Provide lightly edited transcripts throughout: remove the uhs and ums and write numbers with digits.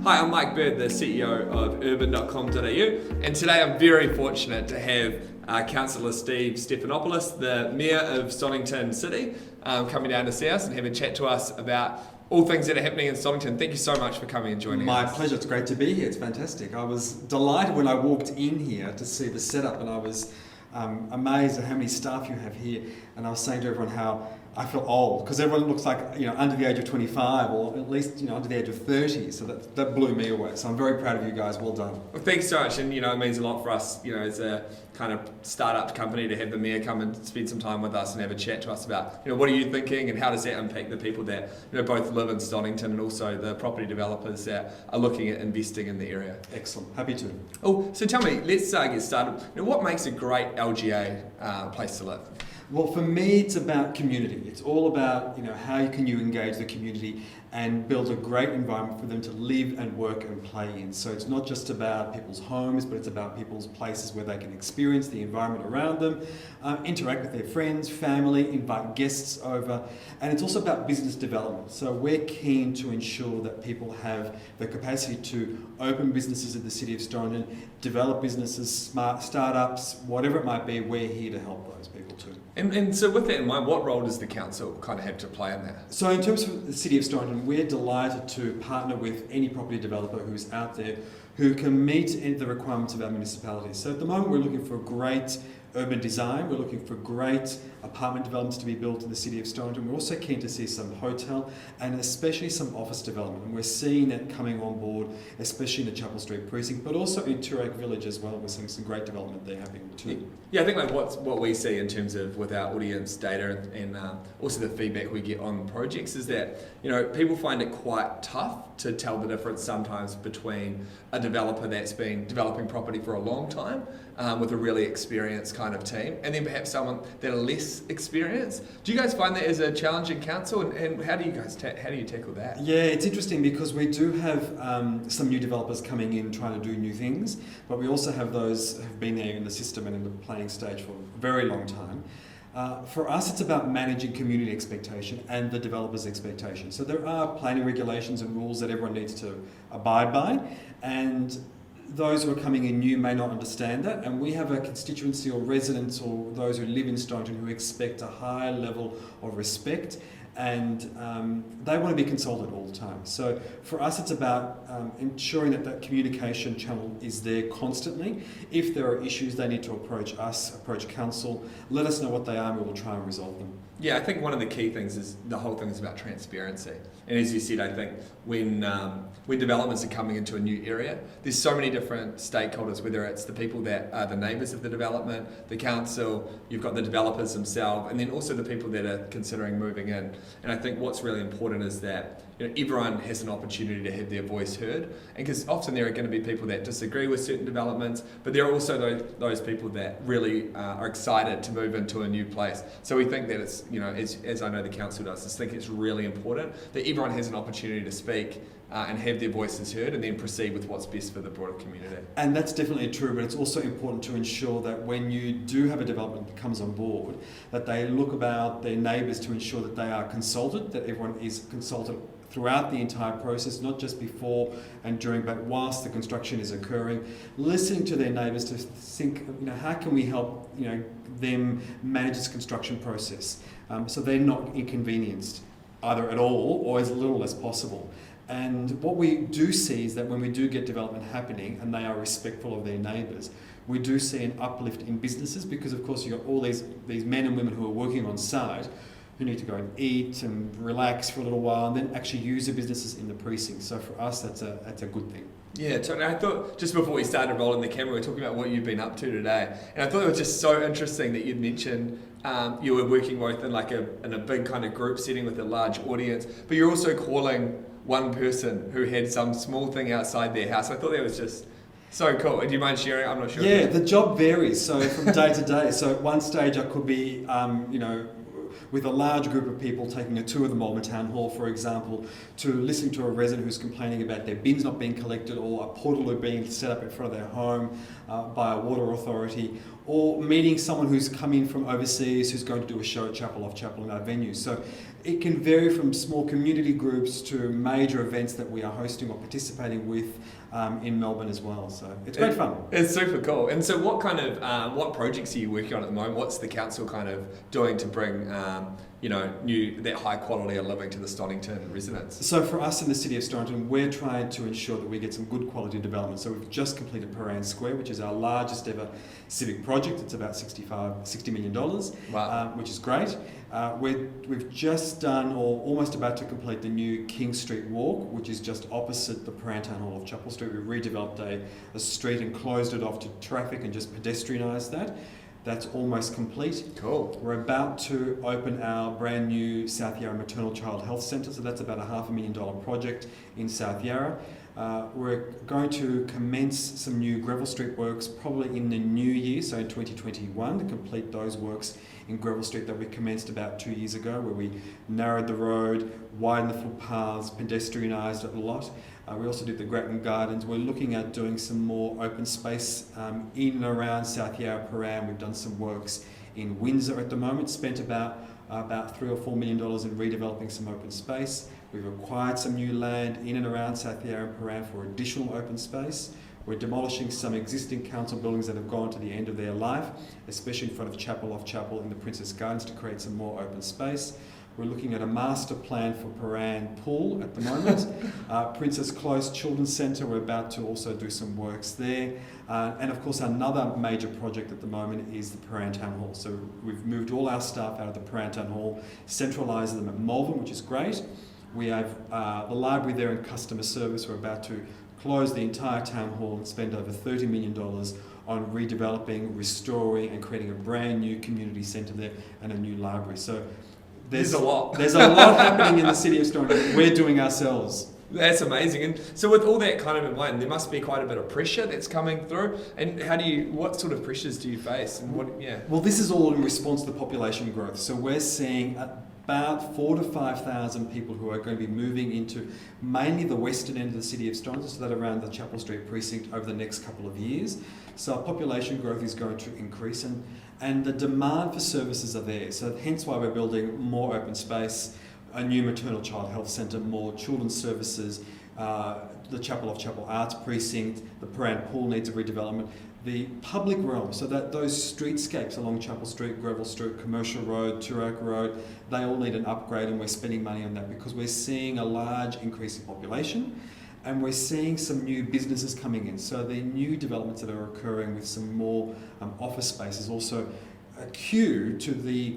Hi, I'm Mike Bird, the CEO of urban.com.au, and today I'm very fortunate to have Councillor Steve Stefanopoulos, the Mayor of Stonnington City, coming down to see us and have a chat to us about all things that are happening in Stonnington. Thank you so much for coming and joining us. My pleasure, it's great to be here, it's fantastic. I was delighted when I walked in here to see the setup, and I was amazed at how many staff you have here, and I was saying to everyone how I feel old because everyone looks like under the age of 25 or at least under the age of 30, so that blew me away. So I'm very proud of you guys. Well done. Well, thanks so much, and it means a lot for us as a kind of startup company to have the Mayor come and spend some time with us and have a chat to us about what are you thinking and how does that impact the people that both live in Stonnington and also the property developers that are looking at investing in the area. Excellent, happy to. Oh, so tell me, let's get started. What makes a great LGA place to live? Well, for me, it's about community. It's all about how can you engage the community and build a great environment for them to live and work and play in. So it's not just about people's homes, but it's about people's places where they can experience the environment around them, interact with their friends, family, invite guests over, and it's also about business development. So we're keen to ensure that people have the capacity to open businesses in the City of Stonnington, develop businesses, smart startups, whatever it might be. We're here to help those people too. And so with that in mind, what role does the council kind of have to play in that? So in terms of the City of Stonnington, we're delighted to partner with any property developer who's out there who can meet the requirements of our municipalities. So at the moment we're looking for great urban design, we're looking for great apartment developments to be built in the City of Stonnington. We're also keen to see some hotel and especially some office development, and we're seeing that coming on board, especially in the Chapel Street precinct, but also in Toorak Village as well. We're seeing some great development there happening too. Yeah, I think like what we see in terms of with our audience data and also the feedback we get on projects is that people find it quite tough to tell the difference sometimes between a developer that's been developing property for a long time with a really experienced kind of team, and then perhaps someone that are less experienced. Do you guys find that as a challenge in council, and how do you guys how do you tackle that? Yeah, it's interesting because we do have some new developers coming in trying to do new things, but we also have those who have been there in the system and in the planning stage for a very long time. For us, it's about managing community expectation and the developer's expectation. So there are planning regulations and rules that everyone needs to abide by, and those who are coming in new may not understand that, and we have a constituency or residents or those who live in Stonnington who expect a high level of respect, and they want to be consulted all the time. So for us it's about ensuring that communication channel is there constantly. If there are issues, they need to approach us, approach council, let us know what they are and we will try and resolve them. Yeah, I think one of the key things is the whole thing is about transparency. And as you said, I think when developments are coming into a new area, there's so many different stakeholders, whether it's the people that are the neighbours of the development, the council, you've got the developers themselves, and then also the people that are considering moving in. And I think what's really important is that everyone has an opportunity to have their voice heard, and because often there are going to be people that disagree with certain developments, but there are also those people that really are excited to move into a new place. So we think that it's, as I know the council does, I think it's really important that everyone has an opportunity to speak and have their voices heard and then proceed with what's best for the broader community. And that's definitely true, but it's also important to ensure that when you do have a development that comes on board, that they look about their neighbours to ensure that they are consulted, that everyone is consulted throughout the entire process, not just before and during, but whilst the construction is occurring, listening to their neighbours to think, how can we help them manage this construction process so they're not inconvenienced either at all or as little as possible. And what we do see is that when we do get development happening and they are respectful of their neighbours, we do see an uplift in businesses because of course you've got all these men and women who are working on site who need to go and eat and relax for a little while and then actually use the businesses in the precinct. So for us, that's a good thing. Yeah, totally. I thought just before we started rolling the camera, we were talking about what you've been up to today, and I thought it was just so interesting that you'd mentioned you were working both in a big kind of group setting with a large audience, but you're also calling one person who had some small thing outside their house. I thought that was just so cool. Do you mind sharing? I'm not sure. Yeah, the job varies. So from day to day. So at one stage I could be, with a large group of people taking a tour of the Malvern Town Hall, for example, to listening to a resident who's complaining about their bins not being collected or a portal being set up in front of their home by a water authority, or meeting someone who's come in from overseas who's going to do a show at Chapel Off Chapel in our venue. So it can vary from small community groups to major events that we are hosting or participating with in Melbourne as well. So it's great fun. It's super cool. And so what kind of, what projects are you working on at the moment? What's the council kind of doing to bring, that high quality of living to the Stonnington residents? So for us in the city of Stonnington, we're trying to ensure that we get some good quality development. So we've just completed Paran Square, which is our largest ever civic project. It's about $60 million, wow. Which is great. We've just done, or almost about to complete, the new King Street Walk, which is just opposite the Paran Town Hall of Chapel Street. We've redeveloped a street and closed it off to traffic and just pedestrianised that. That's almost complete. Cool. We're about to open our brand new South Yarra Maternal Child Health Centre, so that's about a $500,000 project in South Yarra. We're going to commence some new Greville Street works probably in the new year, so in 2021, to complete those works in Greville Street that we commenced about 2 years ago, where we narrowed the road, widened the footpaths, pedestrianised it a lot. We also did the Grattan Gardens. We're looking at doing some more open space in and around South Yarra, Paran. We've done some works in Windsor at the moment, spent about $3 or $4 million in redeveloping some open space. We've acquired some new land in and around South Yarra and Paran for additional open space. We're demolishing some existing council buildings that have gone to the end of their life, especially in front of Chapel off Chapel in the Princess Gardens, to create some more open space. We're looking at a master plan for Paran Pool at the moment. Princess Close Children's Centre, we're about to also do some works there. And of course, another major project at the moment is the Paran Town Hall. So we've moved all our staff out of the Paran Town Hall, centralised them at Malvern, which is great. We have the library there in customer service. We're about to close the entire town hall and spend over $30 million on redeveloping, restoring and creating a brand new community centre there and a new library. So there's a lot. There's a lot happening in the city of Stonnington. We're doing ourselves. That's amazing. And so with all that kind of in mind, there must be quite a bit of pressure that's coming through. And what sort of pressures do you face? And Well, this is all in response to the population growth. So we're seeing about 4,000 to 5,000 people who are going to be moving into mainly the western end of the city of Stonnington, so that around the Chapel Street precinct over the next couple of years. So our population growth is going to increase, and the demand for services are there. So hence why we're building more open space, a new maternal child health centre, more children's services, the Chapel off Chapel Arts Precinct, the Paran Pool needs a redevelopment. The public realm, so that those streetscapes along Chapel Street, Greville Street, Commercial Road, Turak Road, they all need an upgrade, and we're spending money on that because we're seeing a large increase in population and we're seeing some new businesses coming in. So the new developments that are occurring with some more office space is also a cue to the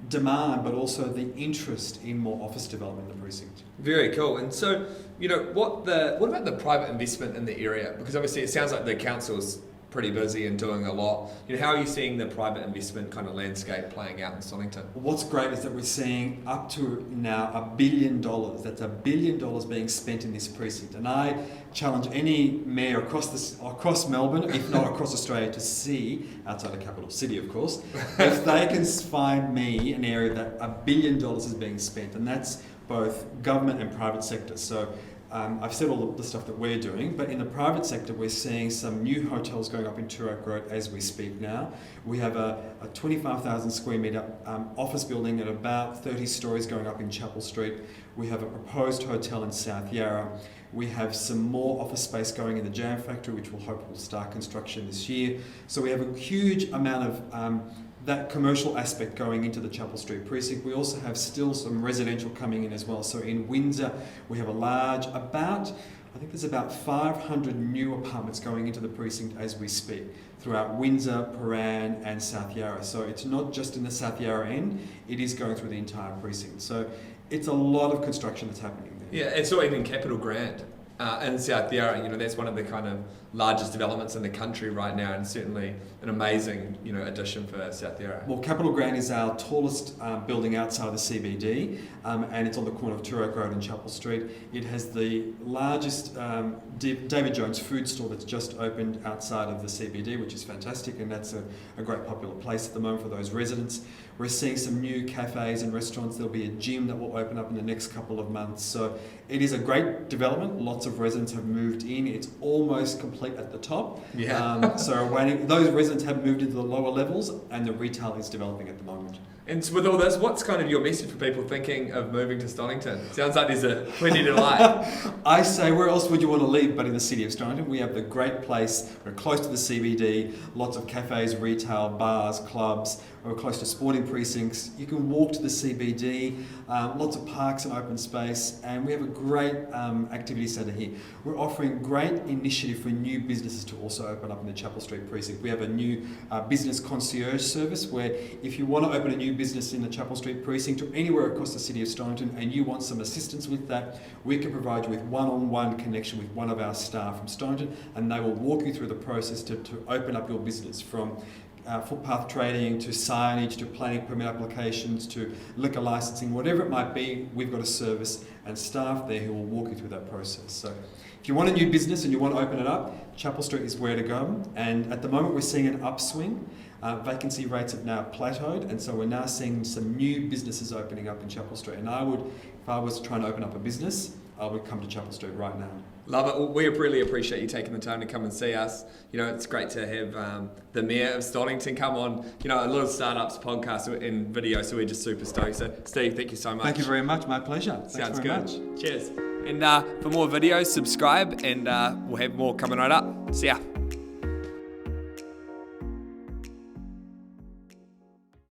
demand, but also the interest in more office development in the precinct. Very cool. And so, what about the private investment in the area? Because obviously it sounds like the council's pretty busy and doing a lot. How are you seeing the private investment kind of landscape playing out in Stonnington? What's great is that we're seeing up to now $1 billion. That's $1 billion being spent in this precinct. And I challenge any mayor across Melbourne, if not across Australia, to see, outside the capital city of course, if they can find me an area that $1 billion is being spent. And that's both government and private sector. So I've said all the stuff that we're doing, but in the private sector, we're seeing some new hotels going up in Turak Road as we speak now. We have a 25,000 square metre office building at about 30 stories going up in Chapel Street. We have a proposed hotel in South Yarra. We have some more office space going in the Jam Factory, which will hopefully start construction this year. So we have a huge amount of that commercial aspect going into the Chapel Street precinct. We also have still some residential coming in as well. So in Windsor, we have I think there's about 500 new apartments going into the precinct as we speak throughout Windsor, Paran and South Yarra. So it's not just in the South Yarra end, it is going through the entire precinct. So it's a lot of construction that's happening there. Yeah, it's not even Capital Grande. In South Yarra, that's one of the kind of largest developments in the country right now, and certainly an amazing, addition for South Yarra. Well, Capital Grande is our tallest building outside of the CBD, and it's on the corner of Turak Road and Chapel Street. It has the largest David Jones food store that's just opened outside of the CBD, which is fantastic, and that's a great popular place at the moment for those residents. We're seeing some new cafes and restaurants. There'll be a gym that will open up in the next couple of months. So it is a great development. Lots of residents have moved in. It's almost complete at the top. Yeah. So those residents have moved into the lower levels, and the retail is developing at the moment. And so with all this, what's kind of your message for people thinking of moving to Stonnington? Sounds like there's plenty to like. I say, where else would you want to live but in the city of Stonnington? We have the great place, we're close to the CBD, lots of cafes, retail, bars, clubs, we're close to sporting precincts. You can walk to the CBD, lots of parks and open space, and we have a great activity centre here. We're offering great initiative for new businesses to also open up in the Chapel Street precinct. We have a new business concierge service where if you want to open a new business in the Chapel Street precinct or anywhere across the city of Stonnington and you want some assistance with that, we can provide you with one-on-one connection with one of our staff from Stonnington, and they will walk you through the process to open up your business, from footpath trading to signage to planning permit applications to liquor licensing, whatever it might be. We've got a service and staff there who will walk you through that process. So if you want a new business and you want to open it up, Chapel Street is where to go. And at the moment we're seeing an upswing. Vacancy rates have now plateaued, and so we're now seeing some new businesses opening up in Chapel Street. And if I was trying to open up a business, I would come to Chapel Street right now. Love it. Well, we really appreciate you taking the time to come and see us. You know, it's great to have the Mayor of Stonnington come on, you know, a lot of startups podcast and video, so we're just super stoked. So, Steve, thank you so much. Thank you very much. My pleasure. Sounds Thanks very good. much. Cheers. And for more videos, subscribe, and we'll have more coming right up. See ya.